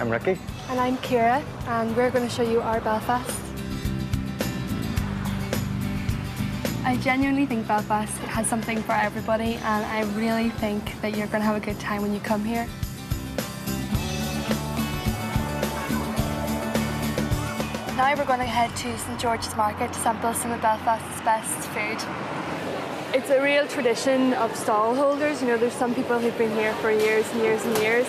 I'm Ricky. And I'm Ciara, and we're going to show you our Belfast. I genuinely think Belfast has something for everybody, and I really think that you're going to have a good time when you come here. Now we're going to head to St George's Market to sample some of Belfast's best food. It's a real tradition of stall holders. You know, there's some people who've been here for years and years and years.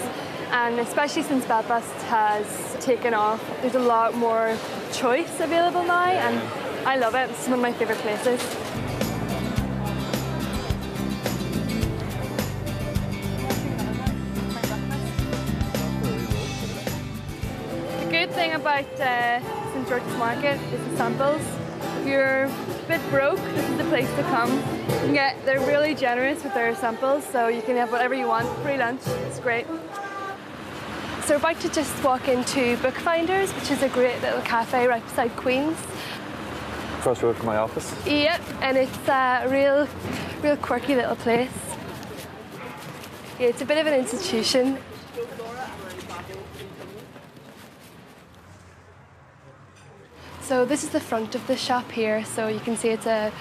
And especially since Belfast has taken off, there's a lot more choice available now, and I love it. It's one of my favourite places. The good thing about St George's Market is the samples. If you're a bit broke, this is the place to come. They're really generous with their samples, so you can have whatever you want. Free lunch, it's great. So we're about to just walk into Bookfinders, which is a great little cafe right beside Queen's. Across the road from my office. Yep, and it's a real quirky little place. Yeah, it's a bit of an institution. So this is the front of the shop here, so you can see it's a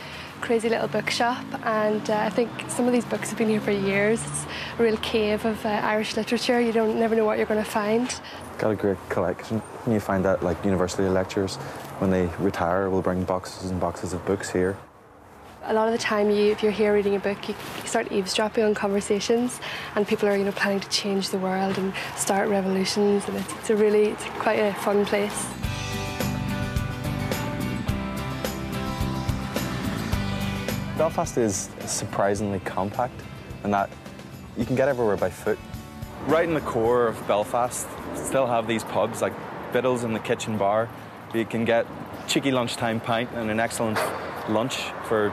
crazy little bookshop, and I think some of these books have been here for years. It's a real cave of Irish literature. You never know what you're going to find. Got a great collection. And you find that like university lecturers, when they retire, will bring boxes and boxes of books here. A lot of the time, if you're here reading a book, you start eavesdropping on conversations, and people are, planning to change the world and start revolutions, and it's quite a fun place. Belfast is surprisingly compact, and that you can get everywhere by foot. Right in the core of Belfast, still have these pubs like Biddle's and the Kitchen Bar, where you can get cheeky lunchtime pint and an excellent lunch for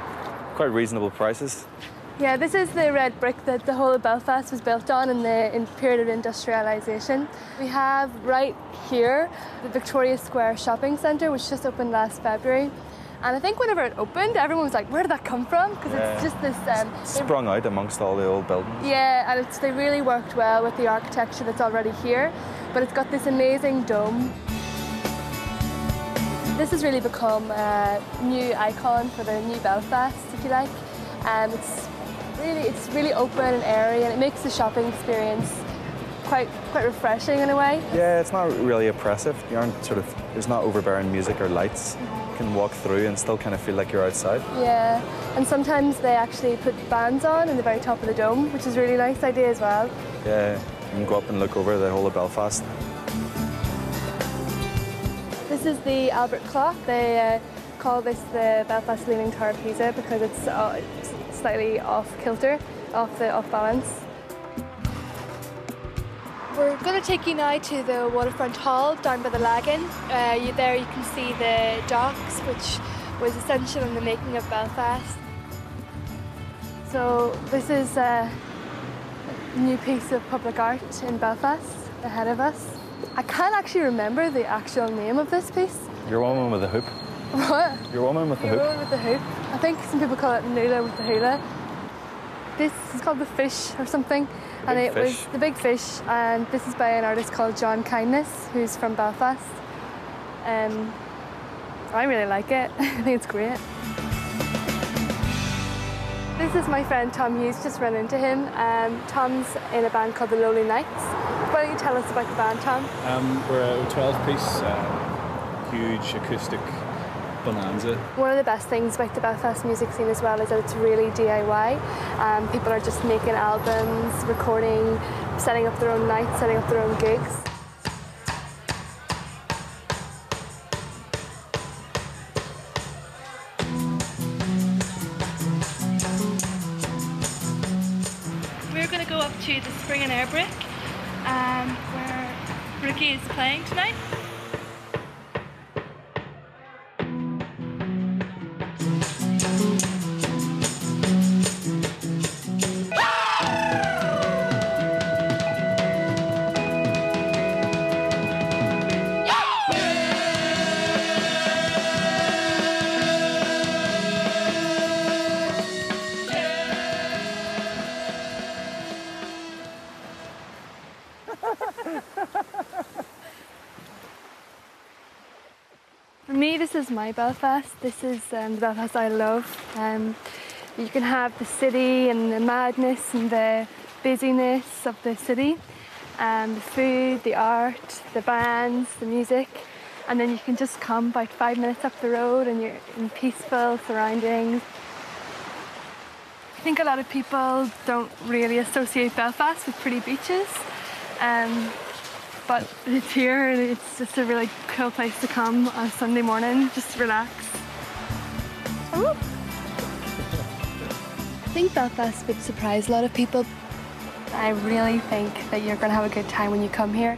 quite reasonable prices. Yeah, this is the red brick that the whole of Belfast was built on in the period of industrialisation. We have right here the Victoria Square shopping centre, which just opened last February. And I think whenever it opened, everyone was like, where did that come from? Because it's just this... sprung out amongst all the old buildings. Yeah, and they really worked well with the architecture that's already here. But it's got this amazing dome. This has really become a new icon for the new Belfast, if you like. And it's really open and airy, and it makes the shopping experience quite refreshing in a way. Yeah, it's not really oppressive. You aren't there's not overbearing music or lights. You can walk through and still kind of feel like you're outside. Yeah, and sometimes they actually put bands on in the very top of the dome, which is a really nice idea as well. Yeah, you can go up and look over the whole of Belfast. This is the Albert Clock. They call this the Belfast Leaning Tower of Pisa because it's slightly off kilter, off balance. We're going to take you now to the waterfront hall down by the Lagan. There you can see the docks, which was essential in the making of Belfast. So this is a new piece of public art in Belfast ahead of us. I can't actually remember the actual name of this piece. Your woman with the hoop. What? Your woman with the hoop. Your woman with the hoop. I think some people call it Nula with the hula. This is called The Fish or something. And it was The Big Fish, and this is by an artist called John Kindness, who's from Belfast. I really like it. I think it's great. This is my friend Tom Hughes, just run into him. Tom's in a band called the Lowly Knights. Why don't you tell us about the band, Tom? We're a 12-piece, huge acoustic bonanza. One of the best things about the Belfast music scene as well is that it's really DIY. People are just making albums, recording, setting up their own nights, setting up their own gigs. We're going to go up to the Spring and Air Brick, where Ricky is playing tonight. is my Belfast. This is the Belfast I love. You can have the city and the madness and the busyness of the city, the food, the art, the bands, the music, and then you can just come about 5 minutes up the road and you're in peaceful surroundings. I think a lot of people don't really associate Belfast with pretty beaches, but it's here and it's just a really cool place to come on a Sunday morning, just relax. Ooh. I think Belfast would surprise a lot of people. I really think that you're going to have a good time when you come here.